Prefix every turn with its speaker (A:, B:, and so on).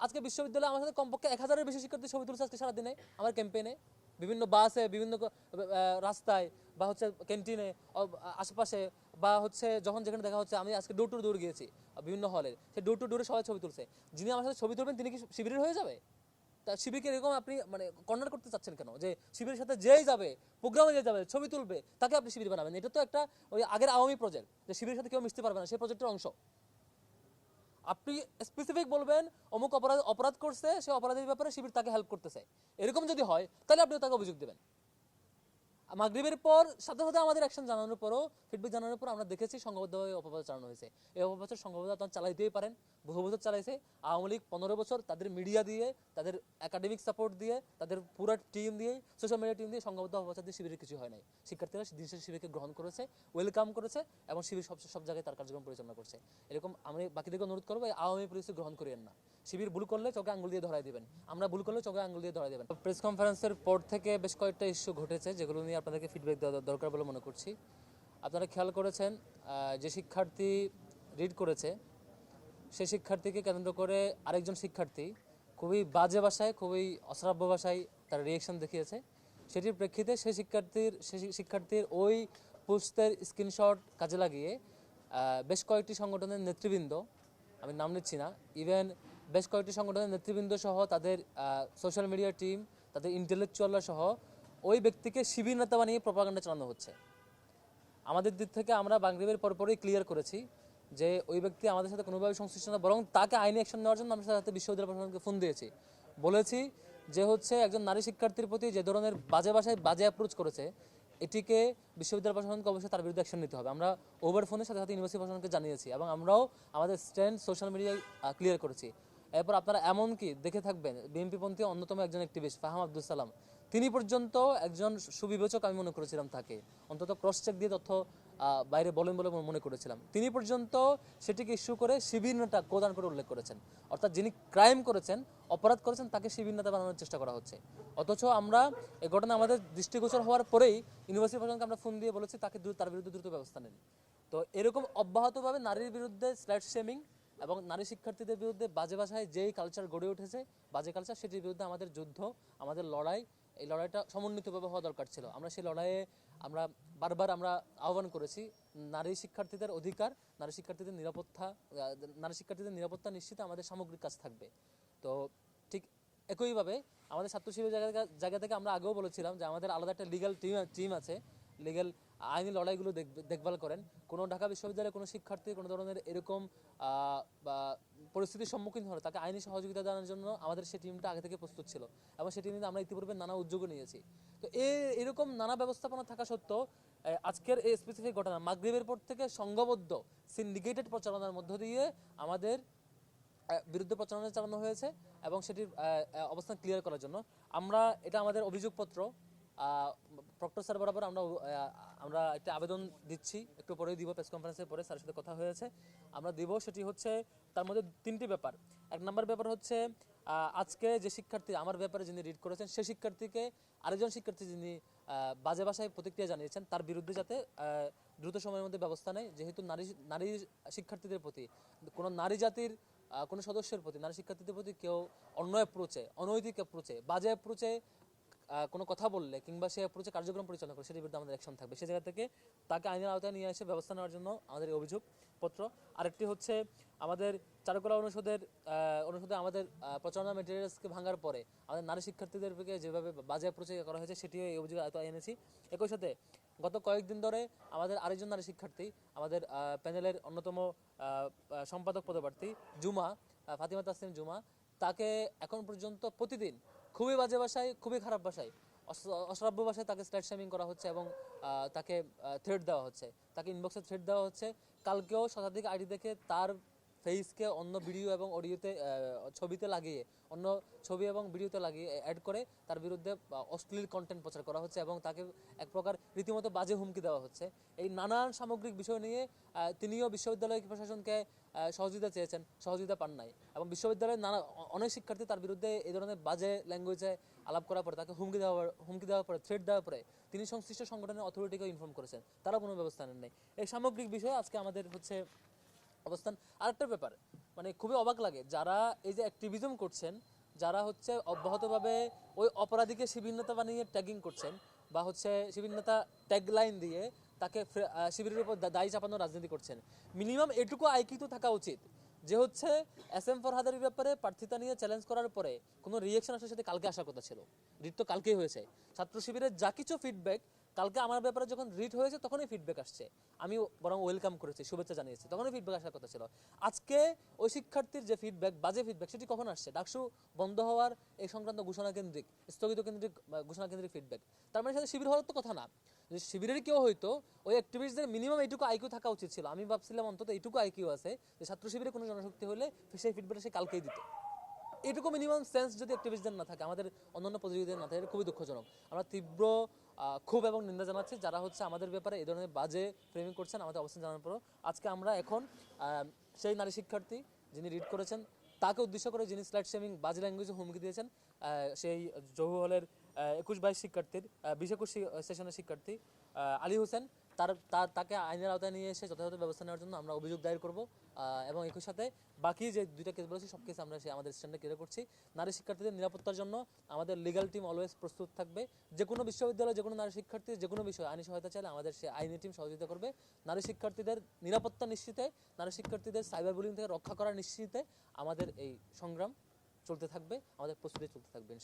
A: আজকে বিশ্ববিদ্যালয়ে আমার সাথে কমপক্ষে 1000-এর বেশি শিক্ষার্থী ছবি তুলছে আজকে সারাদিনে আমার ক্যাম্পেইনে, বিভিন্ন বাসে, বিভিন্ন রাস্তায়, বা হচ্ছে ক্যান্টিনে, আশেপাশে, বা হচ্ছে যখন যেখানে দেখা হচ্ছে। আমি আজকে ডোর টু ডোর গিয়েছি বিভিন্ন হলের, সেই ডোর টু ডোরে সবাই ছবি তুলছে। যিনি আমার সাথে ছবি তুলবেন তিনি কি শিবিরের হয়ে যাবে? তা শিবিরকে এরকম আপনি মানে কর্নার করতে চাচ্ছেন কেন? যে শিবিরের সাথে যেই যাবে, প্রোগ্রামে যে যাবে, ছবি তুলবে, তাকে আপনি শিবির বানাবেন? এটা তো একটা ওই আগের আওয়ামী প্রজেক্ট, যে শিবিরের সাথে কেউ মিশতে পারবে না, সেই প্রজেক্টের অংশ। আপনি স্পেসিফিক বলবেন অমুক অপরাধ করছে, সে অপরাধের ব্যাপারে শিবির তাকে হেল্প করতেছে, এরকম যদি হয় তাহলে আপনি তাকে অভিযোগ দেবেন। মাগরিবের পর সাথে সাথে আমাদের অ্যাকশন জানানোর পরও, ফিডব্যাক জানানোর পর আমরা দেখেছি সংঘবদ্ধভাবে অপপ্রচার চালানো হয়েছে। এই অপপ্রচার সংঘবদ্ধ আপনারা চালাইতেই পারেন, বহু বছর চালাইছে আওয়ামী লীগ। 15 বছর তাদের মিডিয়া দিয়ে, তাদের একাডেমিক সাপোর্ট দিয়ে, তাদের পুরো টিম দিয়ে, সোশ্যাল মিডিয়া টিম দিয়ে সংঘবদ্ধ অপপ্রচার দিয়ে শিবিরের কিছু হয় নাই। শিক্ষার্থীরা দিন শেষে শিবিরকে গ্রহণ করেছে, ওয়েলকাম করেছে, এবং শিবির সব জায়গায় তার কার্যক্রম পরিচালনা করছে। এরকম আমি বাকিদেরকে অনুরোধ করবো, এই আওয়ামী পলিসি গ্রহণ করিয়েন না। শিবির ভুল করলে চোখে আঙ্গুল দিয়ে ধরাই দিবেন, আমরা ভুল করলে চোখে আঙ্গুল দিয়ে ধরাই দিবেন। প্রেস কনফারেন্সের পর থেকে বেশ কয়েকটা ইস্যু ঘটেছে, যেগুলো নিয়ে আপনাদেরকে ফিডব্যাক দেওয়া দরকার বলে মনে করছি। আপনারা খেয়াল করেছেন, যে শিক্ষার্থী রিড করেছে, সেই শিক্ষার্থীকে কেন্দ্র করে আরেকজন শিক্ষার্থী খুবই বাজে ভাষায়, খুবই অশ্রাব্য ভাষায় তার রিয়েকশন দেখিয়েছে। সেটির প্রেক্ষিতে সেই শিক্ষার্থীর ওই পোস্টের স্ক্রিনশট কাজে লাগিয়ে বেশ কয়েকটি সংগঠনের নেতৃবৃন্দ, আমি নাম নিচ্ছি না, ইভেন বেশ কয়েকটি সংগঠনের নেতৃবৃন্দ সহ তাদের সোশ্যাল মিডিয়া টিম, তাদের ইন্টেলেকচুয়ালরা সহ ওই ব্যক্তিকে শিবির নেতা বানিয়ে প্রপাগান্ডা চালানো হচ্ছে। আমাদের দিক থেকে আমরা বাংলাদেশের পরপরই ক্লিয়ার করেছি যে ওই ব্যক্তি আমাদের সাথে কোনোভাবে সংশ্লিষ্ট না, বরং তাকে আইনি অ্যাকশন নেওয়ার জন্য আমরা সাথে বিশ্ববিদ্যালয় প্রশাসনকে ফোন দিয়েছি। বলেছি যে হচ্ছে একজন নারী শিক্ষার্থীর প্রতি যে ধরনের বাজে ভাষায় বাজে অ্যাপ্রোচ করেছে, এটিকে বিশ্ববিদ্যালয় প্রশাসনকে অবশ্যই তার বিরুদ্ধে অ্যাকশন নিতে হবে। আমরা ওভার ফোনের সাথে সাথে ইউনিভার্সিটি প্রশাসনকে জানিয়েছি, এবং আমরাও আমাদের স্ট্যান্ড সোশ্যাল মিডিয়ায় ক্লিয়ার করেছি। এরপর আপনারা এমনকি দেখে থাকবেন, বিএনপিপন্থী অন্যতম একজন অ্যাক্টিভিস্ট ফাহাম আব্দুল সালাম, তিনি পর্যন্ত একজন সুবিবেচক আমি মনে করেছিলাম, তাকে অন্তত ক্রস চেক দিয়ে তথ্য বাইরে বলেন বলে মনে করেছিলাম। তিনি পর্যন্ত সেটিকে ইস্যু করে শিবির নেতা প্রদান করে উল্লেখ করেছেন। অর্থাৎ যিনি ক্রাইম করেছেন, অপরাধ করেছেন, তাকে শিবির নেতা বানানোর চেষ্টা করা হচ্ছে। অথচ আমরা এই ঘটনা আমাদের দৃষ্টিগোচর হওয়ার পরেই ইউনিভার্সিটি প্রশাসনকে আমরা ফোন দিয়ে বলেছি তার বিরুদ্ধে দ্রুত ব্যবস্থা নেন। তো এরকম অব্যাহতভাবে নারীর বিরুদ্ধে স্ল্যাট শেমিং এবং নারী শিক্ষার্থীদের বিরুদ্ধে বাজে ভাষায় যেই কালচার গড়ে উঠেছে, বাজে কালচার, সেটির বিরুদ্ধে আমাদের যুদ্ধ, আমাদের লড়াই, এই লড়াইটা সমন্বিতভাবে হওয়া দরকার ছিল। আমরা সেই লড়াইয়ে আমরা বারবার আহ্বান করেছি নারী শিক্ষার্থীদের অধিকার, নারী শিক্ষার্থীদের নিরাপত্তা নিশ্চিতে আমাদের সামগ্রিক কাজ থাকবে। তো ঠিক একইভাবে আমাদের ছাত্র শিবিরের জায়গা থেকে আমরা আগেও বলেছিলাম যে আমাদের আলাদা একটা লিগ্যাল টিম আছে, লিগ্যাল আইনি লড়াইগুলো দেখভাল করেন। কোনো ঢাকা বিশ্ববিদ্যালয়ের কোনো শিক্ষার্থী কোনো ধরনের এরকম বা পরিস্থিতির সম্মুখীন হলে তাকে আইনি সহযোগিতা দেওয়ার জন্য আমাদের সেই টিমটা আগে থেকে প্রস্তুত ছিল, এবং সেই টিমে আমরা ইতিপূর্বে নানা উদ্যোগও নিয়েছি। তো এরকম নানা ব্যবস্থাপনা থাকা সত্ত্বেও আজকের এই স্পেসিফিক ঘটনা মাগরিবের পর থেকে সংঘবদ্ধ সিন্ডিকেটেড প্রচারণার মধ্য দিয়ে আমাদের বিরুদ্ধে প্রচারণা চালানো হয়েছে, এবং সেটির অবস্থান ক্লিয়ার করার জন্য এটা আমাদের অভিযোগপত্র প্রক্টর স্যার বরাবর আমরা একটা আবেদন দিচ্ছি, একটু পরেই দিব, প্রেস কনফারেন্সের পরে স্যারের সাথে কথা হয়েছে, আমরা দিব। সেটি হচ্ছে তার মধ্যে 3টি ব্যাপার। 1 নম্বর ব্যাপার হচ্ছে আজকে যে শিক্ষার্থী আমার ব্যাপারে যিনি রিড করেছেন, সেই শিক্ষার্থীকে আরেকজন শিক্ষার্থী যিনি বাজে ভাষায় প্রতিক্রিয়া জানিয়েছেন, তার বিরুদ্ধে যাতে দ্রুত সময়ের মধ্যে ব্যবস্থা নেয়। যেহেতু নারী শিক্ষার্থীদের প্রতি, কোনো নারী জাতির কোনো সদস্যের প্রতি, নারী শিক্ষার্থীদের প্রতি কেউ অনৈতিক অ্যাপ্রোচে, বাজে অ্যাপ্রোচে কোনো কথা বললে, কিংবা সে অ্যাপ্রোচে কার্যক্রম পরিচালনা করে, সেটির বিরুদ্ধে আমাদের অ্যাকশন থাকবে। সেই জায়গা থেকে তাকে আইনের আওতায় নিয়ে এসে ব্যবস্থা নেওয়ার জন্য আমাদের এই অভিযোগপত্র। আরেকটি হচ্ছে আমাদের চারুকলা অনুষদে আমাদের প্রচারণা মেটেরিয়ালসকে ভাঙার পরে আমাদের নারী শিক্ষার্থীদেরকে যেভাবে বাজে অ্যাপ্রোচে করা হয়েছে, সেটিও এই অভিযোগের আওতায় এনেছি। একই সাথে গত কয়েকদিন ধরে আমাদের আরেকজন নারী শিক্ষার্থী, আমাদের প্যানেলের অন্যতম সম্পাদক পদপ্রার্থী ফাতিমা তাসনিম জুমা, তাকে এখন পর্যন্ত প্রতিদিন খুবই বাজে ভাষায়, খুবই খারাপ ভাষায়, অশ্রাব্য ভাষায় তাকে স্ল্যাট শেমিং করা হচ্ছে, এবং তাকে থ্রেট দেওয়া হচ্ছে, তাকে ইনবক্সে থ্রেট দেওয়া হচ্ছে। কালকেও শতাধিক আইডি দেখে তার ফেসকে অন্য ভিডিও এবং অডিওতে, ছবিতে লাগিয়ে, অন্য ছবি এবং ভিডিওতে লাগিয়ে অ্যাড করে তার বিরুদ্ধে অশ্লীল কন্টেন্ট প্রচার করা হচ্ছে, এবং তাকে এক প্রকার রীতিমতো বাজে হুমকি দেওয়া হচ্ছে। এই নানান সামগ্রিক বিষয় নিয়ে তিনিও বিশ্ববিদ্যালয় প্রশাসনকে সহযোগিতা চেয়েছেন, সহযোগিতা পান নাই, এবং বিশ্ববিদ্যালয়ের অনেক শিক্ষার্থী তার বিরুদ্ধে এই ধরনের বাজে ল্যাঙ্গুয়েজে আলাপ করার পরে, তাকে হুমকি দেওয়ার পরে, থ্রেট দেওয়ার পরে তিনি সংশ্লিষ্ট সংগঠনের অথরিটিকে ইনফর্ম করেছেন, তারা কোনো ব্যবস্থা নেন নাই। এই সামগ্রিক বিষয়ে আজকে আমাদের হচ্ছে অবস্থান। আরেকটা ব্যাপার, মানে খুবই অবাক লাগে যারা এই যে অ্যাক্টিভিজম করছেন, যারা হচ্ছে অব্যাহতভাবে ওই অপরাধীকে শিবিরনেতা বানিয়ে ট্যাগিং করছেন বা হচ্ছে শিবিরনেতা ট্যাগলাইন দিয়ে তাকে শিবিরের উপর দায়ী চাপানোর রাজনীতি করছেন, মিনিমাম এটুকু আইকিউ তো থাকা উচিত যে হচ্ছে এস এম ফরহাদের ব্যাপারে প্রার্থিতা নিয়ে চ্যালেঞ্জ করার পরে কোনো রিয়েকশন আসলে সাথে কালকে আসার কথা ছিল। রিট তো কালকেই হয়েছে। ছাত্র শিবিরের যা কিছু ফিডব্যাক কালকে আমার ব্যাপারে যখন রিট হয়েছে তখনই ফিডব্যাক আসছে, আমি বরং ওয়েলকাম করেছি, শুভেচ্ছা জানিয়েছি, তখনই ফিডব্যাক আসার কথা ছিল। আজকে ওই শিক্ষার্থীর যে ফিডব্যাক, বাজে ফিডব্যাক, সেটি কখন আসছে? ডাকসু বন্ধ হওয়ার এই সংক্রান্ত ঘোষণা কেন্দ্রিক, স্থগিত কেন্দ্রিক ঘোষণা কেন্দ্রিক ফিডব্যাক। তার মানে সাথে শিবির হওয়ার তো কথা না। যদি শিবিরের কেউ হয়তো ওই অ্যাক্টিভিস্টদের মিনিমাম এইটুকু আইকিউ থাকা উচিত ছিল। আমি ভাবছিলাম অন্তত এইটুকু আইকিউ আছে যে ছাত্র শিবিরে কোনো জনশক্তি হলে সেই ফিডব্যাকটা সে কালকেই দিত। এটুকু মিনিমাম সেন্স যদি অ্যাক্টিভিস্টদের না থাকে, আমাদের অন্যান্য প্রতিযোগীদের না থাকে, এটা খুবই দুঃখজনক। আমরা তীব্র ক্ষোভ এবং নিন্দা জানাচ্ছি যারা হচ্ছে আমাদের ব্যাপারে এই ধরনের বাজে ফ্রেমিং করছেন। আমাদের অবস্থান জানার পরও আজকে আমরা এখন সেই নারী শিক্ষার্থী যিনি রিড করেছেন তাকে উদ্দেশ্য করে, যিনি স্লাইড শেমিং বাজে ল্যাঙ্গুয়েজে হুমকি দিয়েছেন, সেই জহু হলের 21-22 শিক্ষার্থীর 20-21 সেশনের শিক্ষার্থী আলী হোসেন, তাকে আইনের আওতায় নিয়ে এসে যথাযথ ব্যবস্থা নেওয়ার জন্য আমরা অভিযোগ দায়ের করব। এবং একই সাথে বাকি যে দুইটা কেস বলেছি সব কেস আমরা আমাদের স্ট্যান্ডে ক্লিয়ার করছি। নারী শিক্ষার্থীদের নিরাপত্তার জন্য আমাদের লিগ্যাল টিম অলওয়েজ প্রস্তুত থাকবে। যে কোনো বিশ্ববিদ্যালয়ে যে কোনো নারী শিক্ষার্থী যে কোনো বিষয়ে আইনি সহায়তা চাইলে আমাদের সেই আইনি টিম সহযোগিতা করবে। নারী শিক্ষার্থীদের নিরাপত্তা নিশ্চিতে, নারী শিক্ষার্থীদের সাইবার বুলিং থেকে রক্ষা করা নিশ্চিতে আমাদের এই সংগ্রাম চলতে থাকবে, আমাদের প্রস্তুতি চলতে থাকবে ইনশাআল্লাহ।